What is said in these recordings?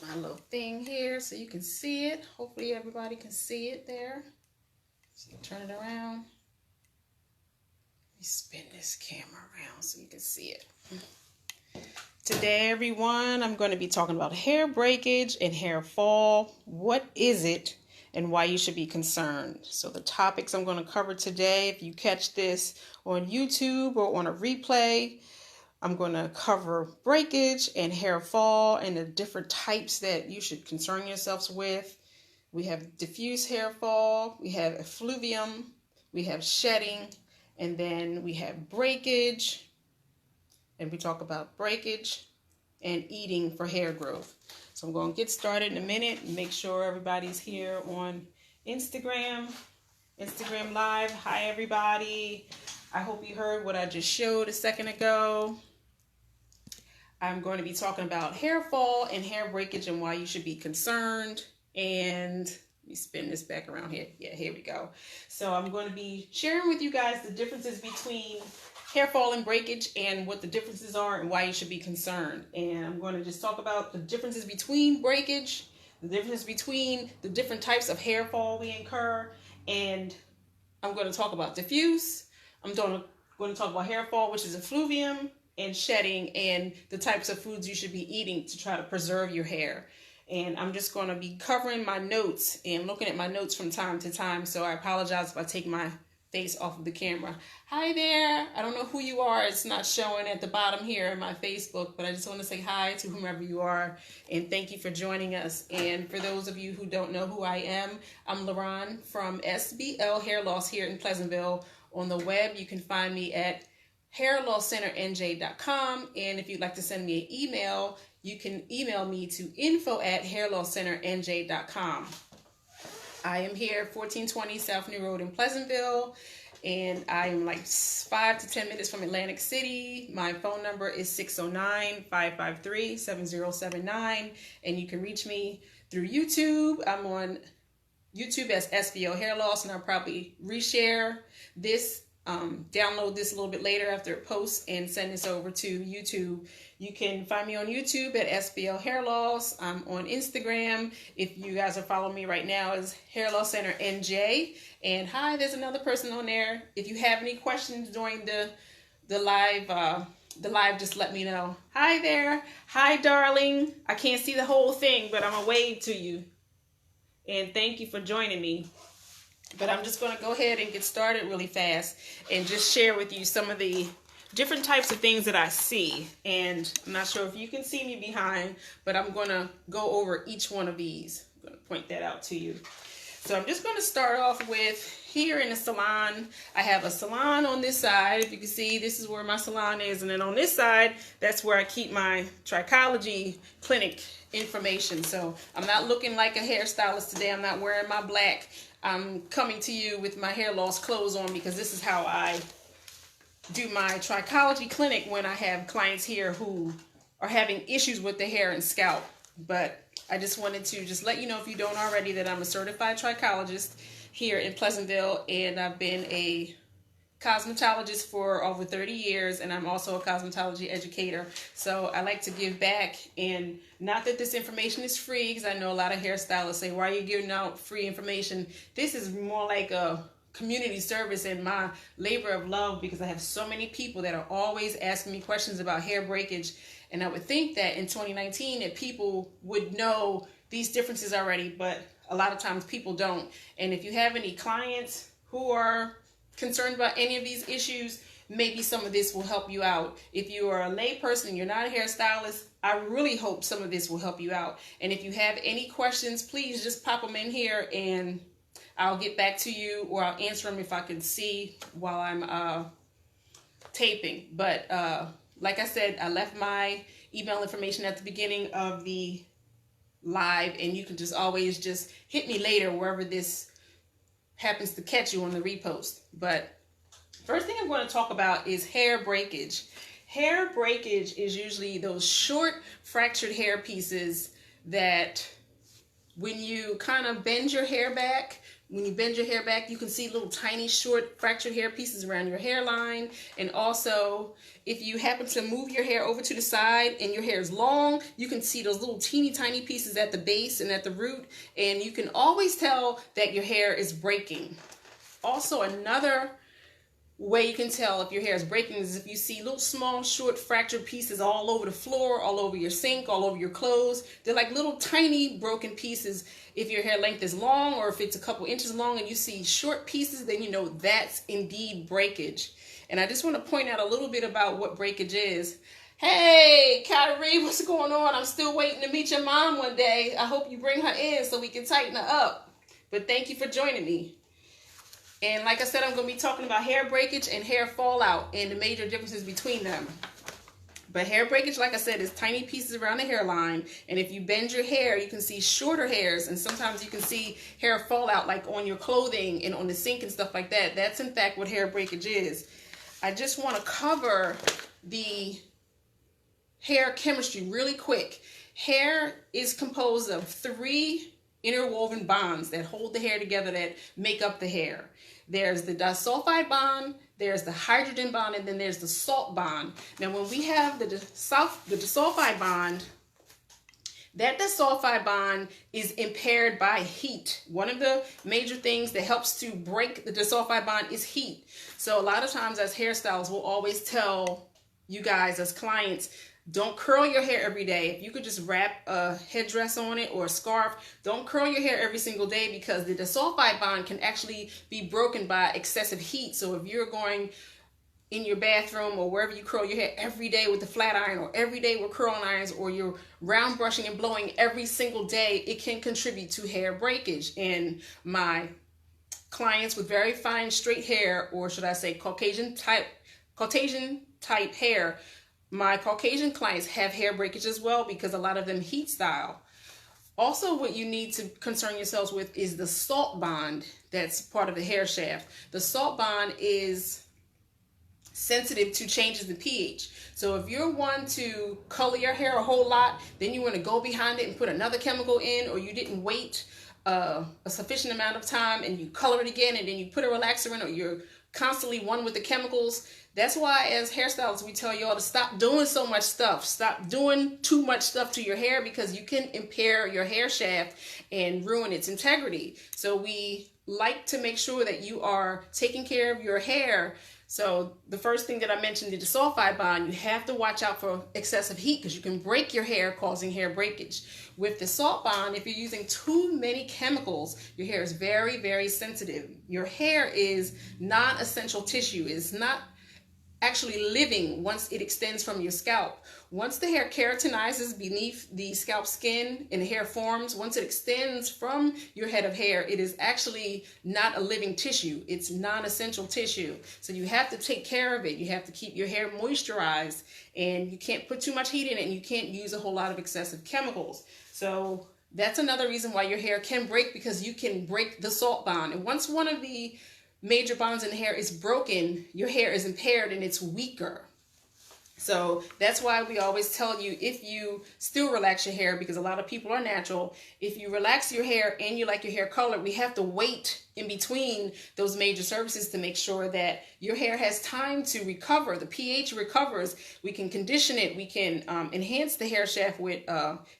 my little thing here so you can see it. Hopefully everybody can see it there. So you turn it around. Let me spin this camera around so you can see it. Today, everyone, I'm going to be talking about hair breakage and hair fall. What is it and why you should be concerned? So the topics I'm going to cover today, if you catch this on YouTube or on a replay, I'm going to cover breakage and hair fall and the different types that you should concern yourselves with. We have diffuse hair fall, we have effluvium, we have shedding, and then we have breakage. And we talk about breakage and eating for hair growth. So I'm going to get started in a minute and make sure everybody's here on Instagram Live. Hi, everybody. I hope you heard what I just showed a second ago. I'm going to be talking about hair fall and hair breakage and why you should be concerned. And let me spin this back around here. Yeah, here we go. So I'm going to be sharing with you guys the differences between hair fall and breakage and what the differences are and why you should be concerned. And I'm going to just talk about the differences between breakage, the difference between the different types of hair fall we incur, and I'm going to talk about diffuse. I'm going to talk about hair fall, which is effluvium, and shedding, and the types of foods you should be eating to try to preserve your hair. And I'm just going to be covering my notes and looking at my notes from time to time, so I apologize if I take my face off of the camera. Hi there. I don't know who you are. It's not showing at the bottom here in my Facebook, but I just want to say hi to whomever you are and thank you for joining us. And for those of you who don't know who I am, I'm LaRon from SBL Hair Loss here in Pleasantville. On the web, you can find me at hairlosscenternj.com, and if you'd like to send me an email, you can email me to info@hairlosscenternj.com. I am here at 1420 South New Road in Pleasantville, and I am like 5 to 10 minutes from Atlantic City. My phone number is 609-553-7079, and you can reach me through YouTube. I'm on YouTube as SBL Hair Loss, and I'll probably reshare this, download this a little bit later after it posts and send this over to YouTube. You can find me on YouTube at SBL Hair Loss. I'm on Instagram. If you guys are following me right now, is Hair Loss Center NJ. And hi, there's another person on there. If you have any questions during the live, just let me know. Hi there. Hi, darling. I can't see the whole thing, but I'm gonna wave to you. And thank you for joining me. But I'm just going to go ahead and get started really fast and just share with you some of the different types of things that I see. And I'm not sure if you can see me behind, but I'm going to go over each one of these. I'm going to point that out to you. So I'm just going to start off with here in the salon. I have a salon on this side. If you can see, this is where my salon is. And then on this side, that's where I keep my trichology clinic information. So I'm not looking like a hairstylist today. I'm not wearing my black. I'm coming to you with my hair loss clothes on because this is how I do my trichology clinic when I have clients here who are having issues with the hair and scalp. But I just wanted to just let you know, if you don't already, that I'm a certified trichologist here in Pleasantville, and I've been a cosmetologist for over 30 years, and I'm also a cosmetology educator. So I like to give back, and not that this information is free, because I know a lot of hairstylists say, why are you giving out free information? This is more like a community service and my labor of love, because I have so many people that are always asking me questions about hair breakage, and I would think that in 2019 that people would know these differences already, but a lot of times people don't. And if you have any clients who are concerned about any of these issues, maybe some of this will help you out. If you are a lay person, you're not a hairstylist, I really hope some of this will help you out. And if you have any questions, please just pop them in here and I'll get back to you, or I'll answer them if I can see while I'm taping. But like I said, I left my email information at the beginning of the live, and you can just always just hit me later wherever this happens to catch you on the repost. But first thing I'm going to talk about is hair breakage. Hair breakage is usually those short fractured hair pieces that when you kind of bend your hair back when you bend your hair back, you can see little tiny short fractured hair pieces around your hairline. And also, if you happen to move your hair over to the side and your hair is long, you can see those little teeny tiny pieces at the base and at the root. And you can always tell that your hair is breaking. Also, another way you can tell if your hair is breaking is if you see little small short fractured pieces all over the floor, all over your sink, all over your clothes. They're like little tiny broken pieces. If your hair length is long or if it's a couple inches long and you see short pieces, then you know that's indeed breakage. And I just want to point out a little bit about what breakage is. Hey, Kyrie, what's going on? I'm still waiting to meet your mom one day. I hope you bring her in so we can tighten her up. But thank you for joining me. And like I said, I'm going to be talking about hair breakage and hair fallout and the major differences between them. But hair breakage, like I said, is tiny pieces around the hairline. And if you bend your hair, you can see shorter hairs. And sometimes you can see hair fallout like on your clothing and on the sink and stuff like that. That's in fact what hair breakage is. I just want to cover the hair chemistry really quick. Hair is composed of 3 interwoven bonds that hold the hair together that make up the hair. There's the disulfide bond, there's the hydrogen bond, and then there's the salt bond. Now, when we have the disulfide bond, that disulfide bond is impaired by heat. One of the major things that helps to break the disulfide bond is heat. So a lot of times as hairstylists, we'll always tell you guys as clients, don't curl your hair every day. If you could just wrap a headdress on it or a scarf, don't curl your hair every single day because the disulfide bond can actually be broken by excessive heat. So if you're going in your bathroom or wherever you curl your hair every day with the flat iron or every day with curling irons or you're round brushing and blowing every single day, it can contribute to hair breakage. And my clients with very fine straight hair, or should I say Caucasian type hair, my Caucasian clients have hair breakage as well because a lot of them heat style. Also, what you need to concern yourselves with is the salt bond that's part of the hair shaft. The salt bond is sensitive to changes in pH. So if you're one to color your hair a whole lot, then you want to go behind it and put another chemical in, or you didn't wait a sufficient amount of time and you color it again and then you put a relaxer in, or you're constantly one with the chemicals. That's why as hairstylists we tell y'all to stop doing so much stuff. Stop doing too much stuff to your hair because you can impair your hair shaft and ruin its integrity. So we like to make sure that you are taking care of your hair. So the first thing that I mentioned, the disulfide bond, you have to watch out for excessive heat because you can break your hair, causing hair breakage. With the salt bond, if you're using too many chemicals, your hair is very, very sensitive. Your hair is non-essential tissue. It's not actually living once it extends from your scalp. Once the hair keratinizes beneath the scalp skin and the hair forms, once it extends from your head of hair, it is actually not a living tissue. It's non-essential tissue. So you have to take care of it. You have to keep your hair moisturized, and you can't put too much heat in it, and you can't use a whole lot of excessive chemicals. So that's another reason why your hair can break, because you can break the salt bond. And once one of the major bonds in the hair is broken, your hair is impaired and it's weaker. So that's why we always tell you, if you still relax your hair, because a lot of people are natural, if you relax your hair and you like your hair colored, we have to wait in between those major services to make sure that your hair has time to recover. The pH recovers. We can condition it. We can enhance the hair shaft with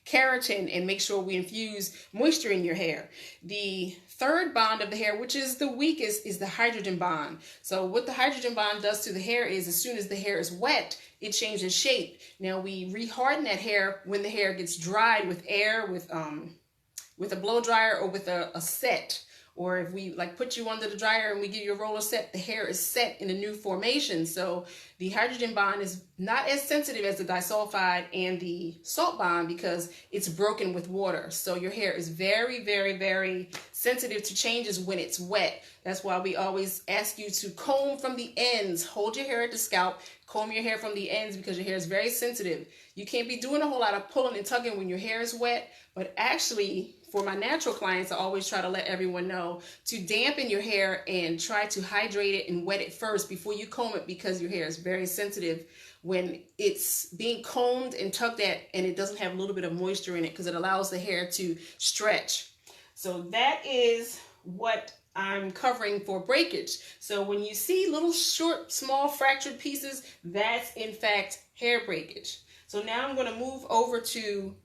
keratin and make sure we infuse moisture in your hair. The third bond of the hair, which is the weakest, is the hydrogen bond. So what the hydrogen bond does to the hair is, as soon as the hair is wet, it changes shape. Now we reharden that hair when the hair gets dried with air, with a blow dryer or with a set. Or if we like put you under the dryer and we give you a roller set, the hair is set in a new formation. So the hydrogen bond is not as sensitive as the disulfide and the salt bond because it's broken with water. So your hair is very, very, very sensitive to changes when it's wet. That's why we always ask you to comb from the ends. Hold your hair at the scalp, comb your hair from the ends, because your hair is very sensitive. You can't be doing a whole lot of pulling and tugging when your hair is wet, but actually, for my natural clients, I always try to let everyone know to dampen your hair and try to hydrate it and wet it first before you comb it, because your hair is very sensitive when it's being combed and tugged at and it doesn't have a little bit of moisture in it, because it allows the hair to stretch. So that is what I'm covering for breakage. So when you see little short, small fractured pieces, that's in fact hair breakage. So now I'm going to move over to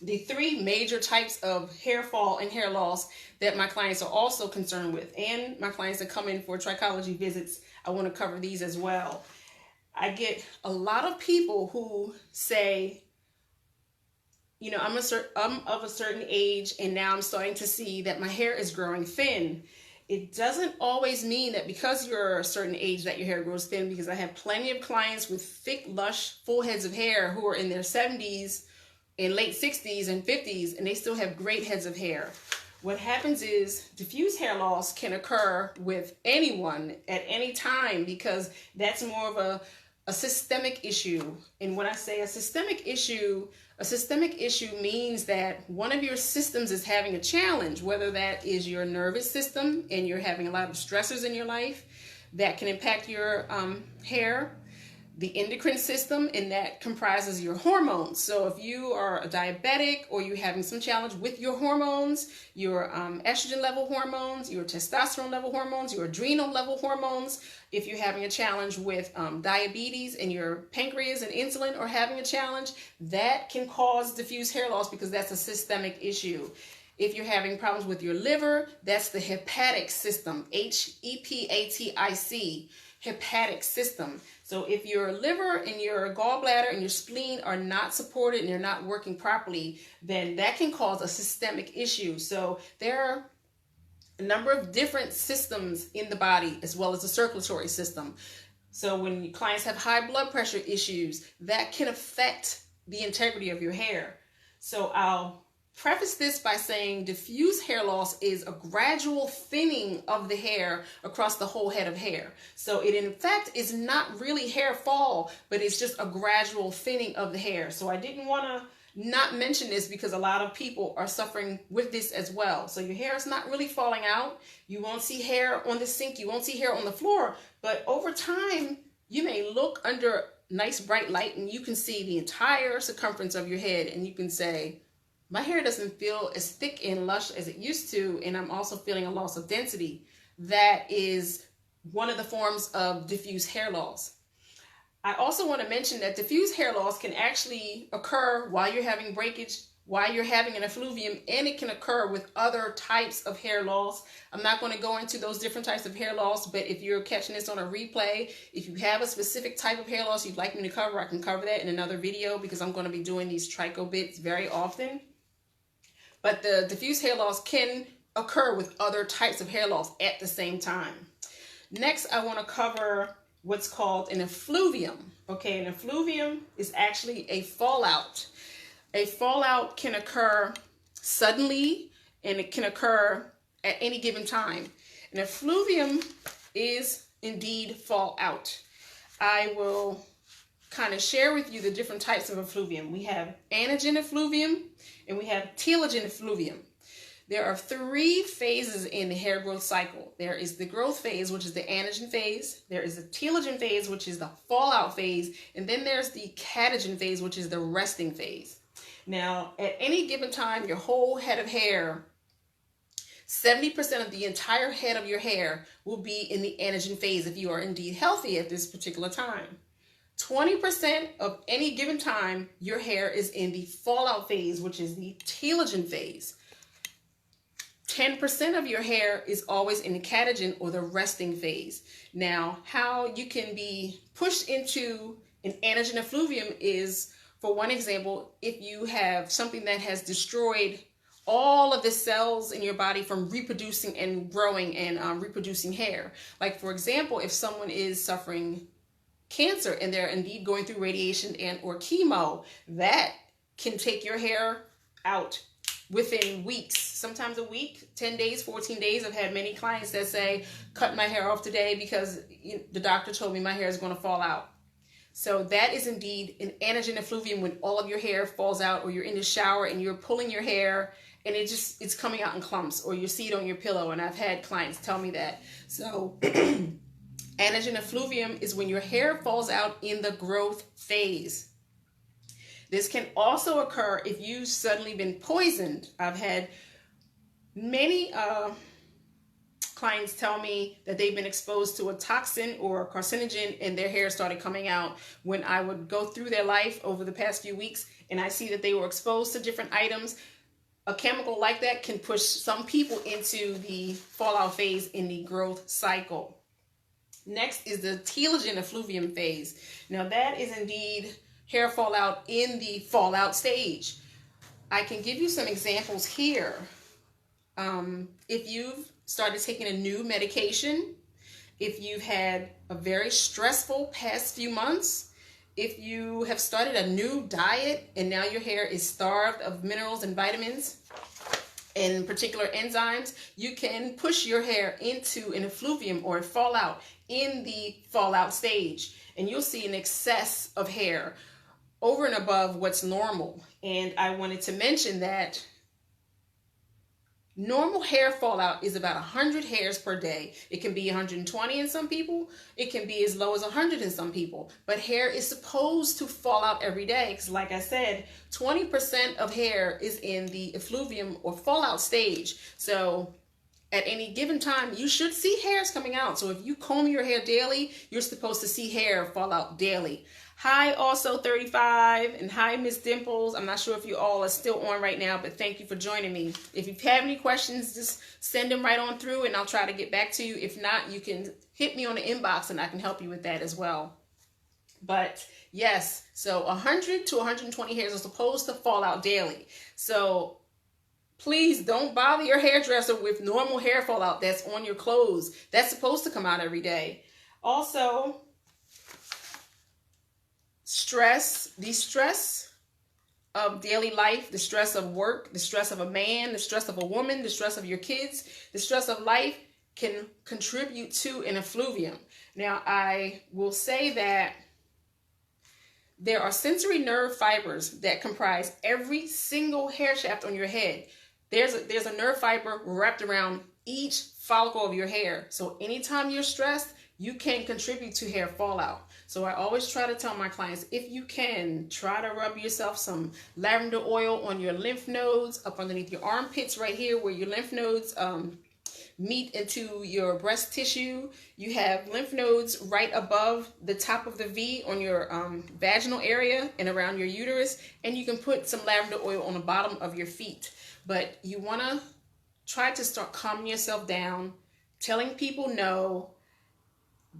the 3 major types of hair fall and hair loss that my clients are also concerned with. And my clients that come in for trichology visits, I want to cover these as well. I get a lot of people who say, you know, I'm of a certain age and now I'm starting to see that my hair is growing thin. It doesn't always mean that because you're a certain age that your hair grows thin, because I have plenty of clients with thick, lush, full heads of hair who are in their 70s and late 60s and 50s, and they still have great heads of hair. What happens is diffuse hair loss can occur with anyone at any time, because that's more of a systemic issue. And when I say a systemic issue means that one of your systems is having a challenge, whether that is your nervous system and you're having a lot of stressors in your life that can impact your hair, the endocrine system, and that comprises your hormones. So if you are a diabetic or you're having some challenge with your hormones, your estrogen level hormones, your testosterone level hormones, your adrenal level hormones, if you're having a challenge with diabetes and your pancreas and insulin are having a challenge, that can cause diffuse hair loss because that's a systemic issue. If you're having problems with your liver, that's the hepatic system, HEPATIC, hepatic system. So if your liver and your gallbladder and your spleen are not supported and they're not working properly, then that can cause a systemic issue. So there are a number of different systems in the body as well as the circulatory system. So when clients have high blood pressure issues, that can affect the integrity of your hair. So I'll preface this by saying diffuse hair loss is a gradual thinning of the hair across the whole head of hair. So it in fact is not really hair fall, but it's just a gradual thinning of the hair. So I didn't want to not mention this because a lot of people are suffering with this as well. So your hair is not really falling out. You won't see hair on the sink. You won't see hair on the floor. But over time, you may look under nice bright light and you can see the entire circumference of your head and you can say, my hair doesn't feel as thick and lush as it used to, and I'm also feeling a loss of density. That is one of the forms of diffuse hair loss. I also want to mention that diffuse hair loss can actually occur while you're having breakage, while you're having an effluvium, and it can occur with other types of hair loss. I'm not going to go into those different types of hair loss, but if you're catching this on a replay, if you have a specific type of hair loss you'd like me to cover, I can cover that in another video because I'm going to be doing these tricho bits very often. But the diffuse hair loss can occur with other types of hair loss at the same time. Next, I want to cover what's called an effluvium. Okay, an effluvium is actually a fallout. A fallout can occur suddenly and it can occur at any given time. An effluvium is indeed fallout. I will kind of share with you the different types of effluvium. We have anagen effluvium and we have telogen effluvium. There are 3 phases in the hair growth cycle. There is the growth phase, which is the anagen phase. There is the telogen phase, which is the fallout phase. And then there's the catagen phase, which is the resting phase. Now, at any given time, your whole head of hair, 70% of the entire head of your hair will be in the anagen phase if you are indeed healthy at this particular time. 20% of any given time, your hair is in the fallout phase, which is the telogen phase. 10% of your hair is always in the catagen or the resting phase. Now, how you can be pushed into an anagen effluvium is, for one example, if you have something that has destroyed all of the cells in your body from reproducing and growing and reproducing hair. Like, for example, if someone is suffering cancer and they're indeed going through radiation and or chemo, that can take your hair out within weeks, sometimes a week, 10 days, 14 days. I've had many clients that say, cut my hair off today because the doctor told me my hair is going to fall out. So that is indeed an anagen effluvium when all of your hair falls out, or you're in the shower and you're pulling your hair and it's coming out in clumps, or you see it on your pillow. And I've had clients tell me that. So anagen effluvium is when your hair falls out in the growth phase. This can also occur if you've suddenly been poisoned. I've had many clients tell me that they've been exposed to a toxin or a carcinogen and their hair started coming out when I would go through their life over the past few weeks and I see that they were exposed to different items. A chemical like that can push some people into the fallout phase in the growth cycle. Next is the telogen effluvium phase. Now that is indeed hair fallout in the fallout stage. I can give you some examples here. If you've started taking a new medication, if you've had a very stressful past few months, if you have started a new diet and now your hair is starved of minerals and vitamins and particular enzymes, you can push your hair into an effluvium or a fallout in the fallout stage. And you'll see an excess of hair over and above what's normal. And I wanted to mention that normal hair fallout is about 100 hairs per day. It can be 120 in some people. It can be as low as 100 in some people. But hair is supposed to fall out every day because, like I said, 20% of hair is in the effluvium or fallout stage. So at any given time, you should see hairs coming out. So if you comb your hair daily, you're supposed to see hair fall out daily. Hi, also 35, and hi, Miss Dimples. I'm not sure if you all are still on right now, but thank you for joining me. If you have any questions, just send them right on through, and I'll try to get back to you. If not, you can hit me on the inbox, and I can help you with that as well. But yes, so 100 to 120 hairs are supposed to fall out daily. So please don't bother your hairdresser with normal hair fallout that's on your clothes. That's supposed to come out every day. Also, the stress of daily life, the stress of work, the stress of a man, the stress of a woman, the stress of your kids, the stress of life can contribute to an effluvium. Now, I will say that there are sensory nerve fibers that comprise every single hair shaft on your head. There's a nerve fiber wrapped around each follicle of your hair. So anytime you're stressed, you can contribute to hair fallout. So I always try to tell my clients, if you can, try to rub yourself some lavender oil on your lymph nodes, up underneath your armpits right here where your lymph nodes meet into your breast tissue. You have lymph nodes right above the top of the V on your vaginal area and around your uterus. And you can put some lavender oil on the bottom of your feet. But you want to try to start calming yourself down, telling people no,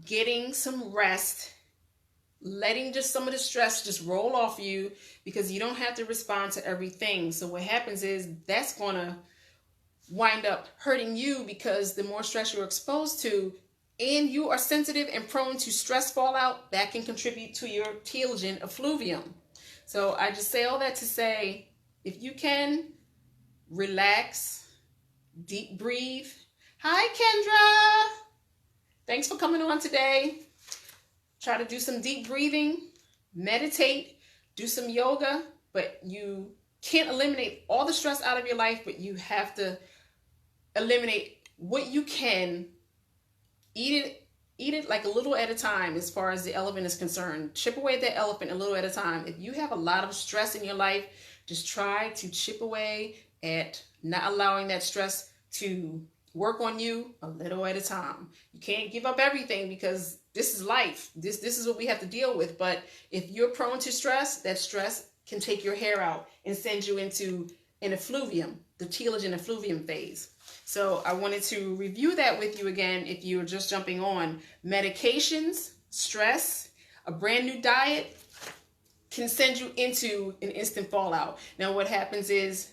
getting some rest, letting just some of the stress just roll off you, because you don't have to respond to everything. So what happens is that's going to wind up hurting you, because the more stress you're exposed to and you are sensitive and prone to stress fallout, that can contribute to your telogen effluvium. So I just say all that to say, if you can, relax, deep breathe. Hi, Kendra. Thanks for coming on today. Try to do some deep breathing, meditate, do some yoga, but you can't eliminate all the stress out of your life, but you have to eliminate what you can. Eat it like a little at a time as far as the elephant is concerned. Chip away at that elephant a little at a time. If you have a lot of stress in your life, just try to chip away at not allowing that stress to work on you a little at a time. You can't give up everything, because this is life. This is what we have to deal with. But if you're prone to stress, that stress can take your hair out and send you into an effluvium, the telogen effluvium phase. So I wanted to review that with you again if you're just jumping on. Medications, stress, a brand new diet can send you into an instant fallout. Now what happens is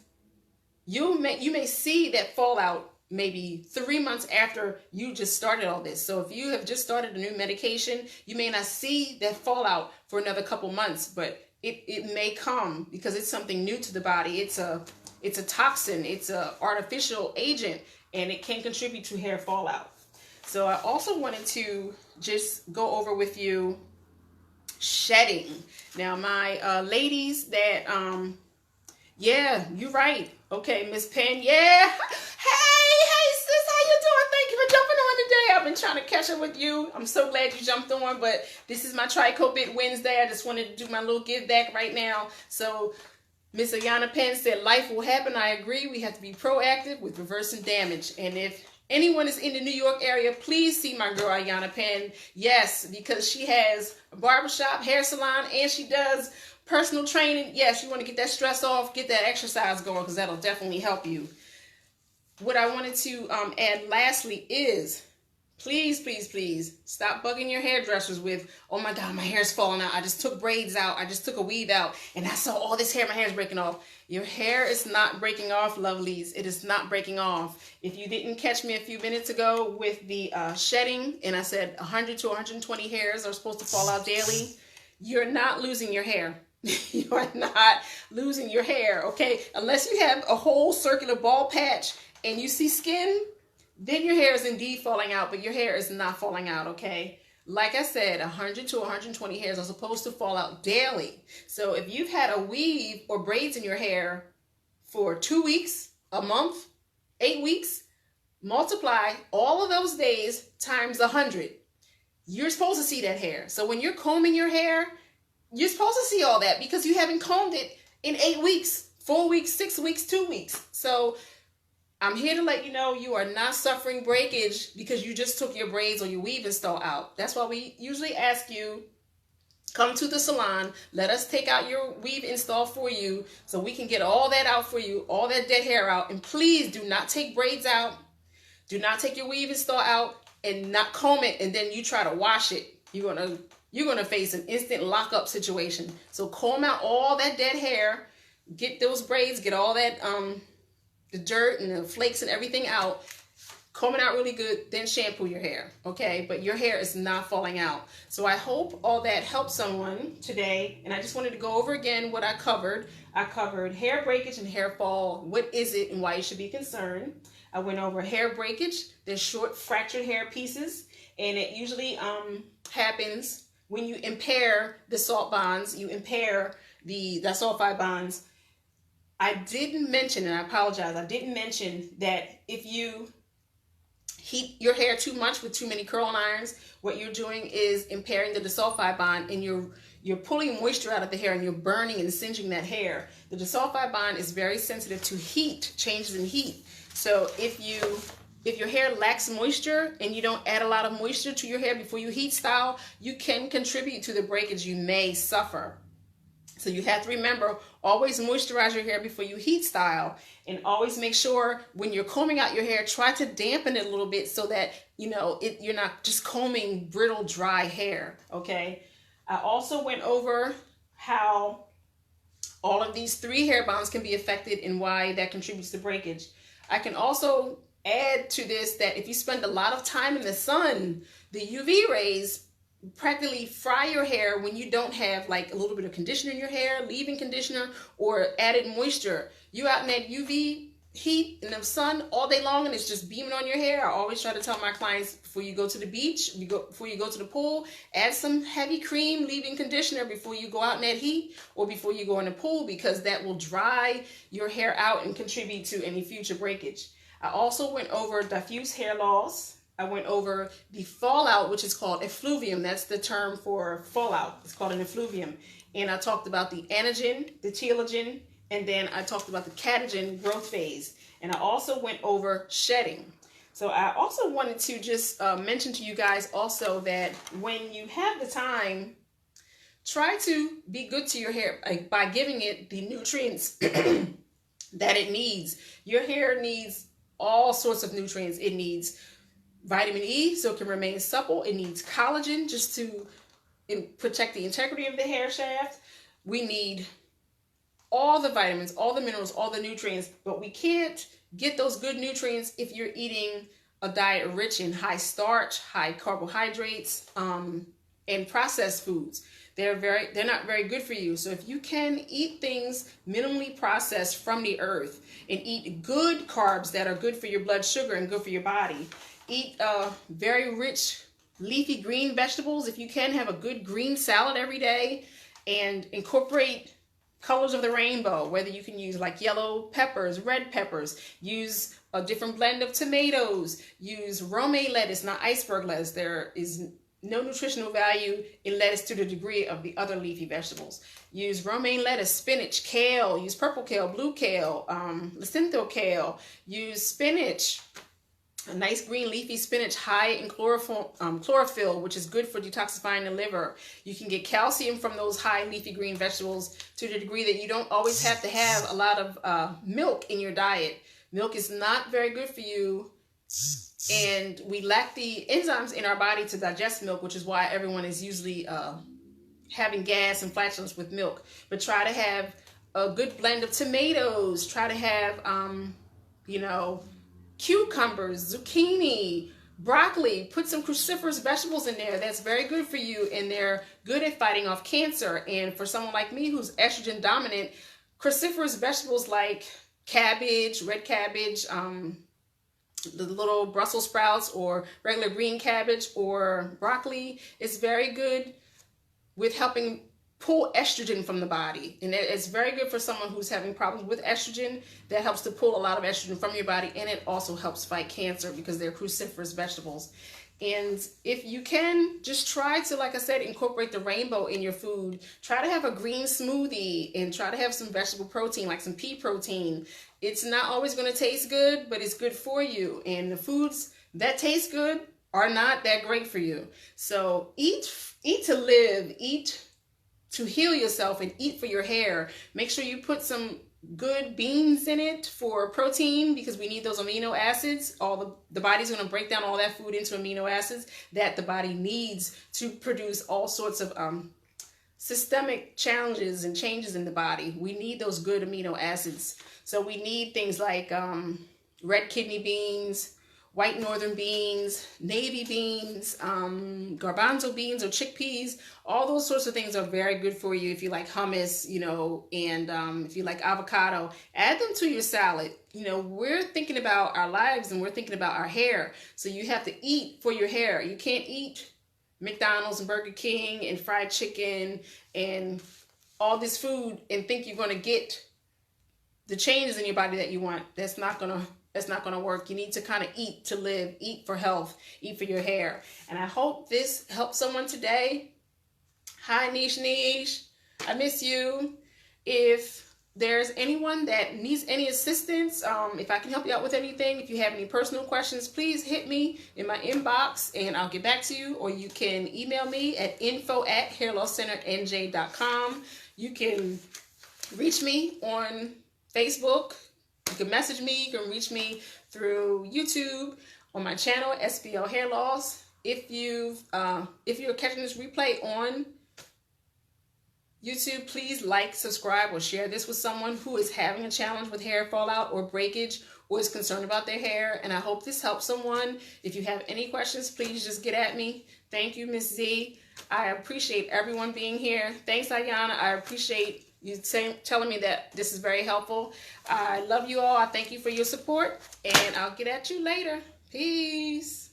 you may see that fallout maybe 3 months after you just started all this. So if you have just started a new medication, you may not see that fallout for another couple months, but it may come because it's something new to the body. It's a toxin, it's an artificial agent, and it can contribute to hair fallout. So I also wanted to just go over with you shedding. Now my ladies that, yeah, you're right. Okay, Miss Penn, yeah. Hey, sis, how you doing? Thank you for jumping on today. I've been trying to catch up with you. I'm so glad you jumped on, but this is my Trico-Bit Wednesday. I just wanted to do my little give back right now. So Miss Ayana Penn said, life will happen. I agree. We have to be proactive with reversing damage. And if Anyone is in the New York area, please see my girl Ayana Penn. Yes, because she has a barbershop, hair salon, and she does personal training. Yes, you want to get that stress off, get that exercise going, because that'll definitely help you. What I wanted to add lastly is, please, please, please stop bugging your hairdressers with, oh my God, my hair's falling out. I just took braids out. I just took a weave out and I saw all this hair. My hair's breaking off. Your hair is not breaking off, lovelies. It is not breaking off. If you didn't catch me a few minutes ago with the shedding, and I said 100 to 120 hairs are supposed to fall out daily, you're not losing your hair. You are not losing your hair, okay? Unless you have a whole circular bald patch and you see skin, then your hair is indeed falling out, but your hair is not falling out, okay? Like I said, 100 to 120 hairs are supposed to fall out daily. So if you've had a weave or braids in your hair for 2 weeks, a month, 8 weeks, multiply all of those days times 100. You're supposed to see that hair. So when you're combing your hair, you're supposed to see all that because you haven't combed it in 8 weeks, 4 weeks, 6 weeks, 2 weeks. So I'm here to let you know you are not suffering breakage because you just took your braids or your weave install out. That's why we usually ask you, come to the salon, let us take out your weave install for you so we can get all that out for you, all that dead hair out. And please do not take braids out. Do not take your weave install out and not comb it and then you try to wash it. You're gonna face an instant lockup situation. So comb out all that dead hair, get those braids, get all that the dirt and the flakes and everything out, comb it out really good, then shampoo your hair, okay? But your hair is not falling out. So I hope all that helped someone today, and I just wanted to go over again what I covered. I covered hair breakage and hair fall, what is it and why you should be concerned. I went over hair breakage, the short fractured hair pieces, and it usually happens when you impair the salt bonds, you impair the disulfide bonds. I didn't mention, and I apologize, I didn't mention that if you heat your hair too much with too many curling irons, what you're doing is impairing the disulfide bond and you're pulling moisture out of the hair and you're burning and singeing that hair. The disulfide bond is very sensitive to heat, changes in heat. So if your hair lacks moisture and you don't add a lot of moisture to your hair before you heat style, you can contribute to the breakage you may suffer. So you have to remember, always moisturize your hair before you heat style, and always make sure when you're combing out your hair, try to dampen it a little bit so that, you're not just combing brittle, dry hair, okay? I also went over how all of these 3 hair bonds can be affected and why that contributes to breakage. I can also add to this that if you spend a lot of time in the sun, the UV rays practically fry your hair when you don't have like a little bit of conditioner in your hair, leave-in conditioner, or added moisture. You out in that UV heat in the sun all day long and it's just beaming on your hair. I always try to tell my clients before you go to the beach, before you go to the pool, add some heavy cream, leave-in conditioner before you go out in that heat or before you go in the pool, because that will dry your hair out and contribute to any future breakage. I also went over diffuse hair loss. I went over the fallout, which is called effluvium. That's the term for fallout. It's called an effluvium. And I talked about the anagen, the telogen, and then I talked about the catagen growth phase. And I also went over shedding. So I also wanted to just mention to you guys also that when you have the time, try to be good to your hair by giving it the nutrients that it needs. Your hair needs all sorts of nutrients. It needs vitamin E so it can remain supple. It needs collagen just to protect the integrity of the hair shaft. We need all the vitamins, all the minerals, all the nutrients, but we can't get those good nutrients if you're eating a diet rich in high starch, high carbohydrates, and processed foods. They're not very good for you. So if you can eat things minimally processed from the earth and eat good carbs that are good for your blood sugar and good for your body, eat very rich leafy green vegetables. If you can, have a good green salad every day and incorporate colors of the rainbow, whether you can use like yellow peppers, red peppers, use a different blend of tomatoes, use romaine lettuce, not iceberg lettuce. There is no nutritional value in lettuce to the degree of the other leafy vegetables. Use romaine lettuce, spinach, kale, use purple kale, blue kale, lacintho kale, use spinach, A nice green leafy spinach high in chlorophyll, which is good for detoxifying the liver. You can get calcium from those high leafy green vegetables to the degree that you don't always have to have a lot of milk in your diet. Milk is not very good for you, and we lack the enzymes in our body to digest milk, which is why everyone is usually having gas and flatulence with milk. But try to have a good blend of tomatoes. Try to have, you know, cucumbers, zucchini, broccoli. Put some cruciferous vegetables in there. That's very good for you, and they're good at fighting off cancer. And for someone like me who's estrogen dominant, cruciferous vegetables like cabbage, red cabbage, the little Brussels sprouts or regular green cabbage or broccoli is very good with helping pull estrogen from the body. And it's very good for someone who's having problems with estrogen. That helps to pull a lot of estrogen from your body, and it also helps fight cancer because they're cruciferous vegetables. And if you can, just try to, like I said, incorporate the rainbow in your food. Try to have a green smoothie and try to have some vegetable protein, like some pea protein. It's not always going to taste good, but it's good for you. And the foods that taste good are not that great for you. So eat to live, eat to heal yourself, and eat for your hair. Make sure you put some good beans in it for protein, because we need those amino acids. The body's going to break down all that food into amino acids that the body needs to produce all sorts of systemic challenges and changes in the body. We need those good amino acids. So we need things like red kidney beans, white northern beans, navy beans, garbanzo beans or chickpeas. All those sorts of things are very good for you if you like hummus, you know, and if you like avocado. Add them to your salad. You know, we're thinking about our lives and we're thinking about our hair. So you have to eat for your hair. You can't eat McDonald's and Burger King and fried chicken and all this food and think you're going to get the changes in your body that you want. That's not going to work. You need to kind of eat to live, eat for health, eat for your hair. And I hope this helped someone today. Hi, Niche. I miss you. If there's anyone that needs any assistance, if I can help you out with anything, if you have any personal questions, please hit me in my inbox and I'll get back to you. Or you can email me at info@hairlosscenternj.com. You can reach me on Facebook. You can message me. You can reach me through YouTube on my channel, SBL Hair Loss. If you're catching this replay on YouTube, please like, subscribe, or share this with someone who is having a challenge with hair fallout or breakage or is concerned about their hair. And I hope this helps someone. If you have any questions, please just get at me. Thank you, Miss Z. I appreciate everyone being here. Thanks, Ayana. I appreciate you telling me that this is very helpful. I love you all. I thank you for your support, and I'll get at you later. Peace.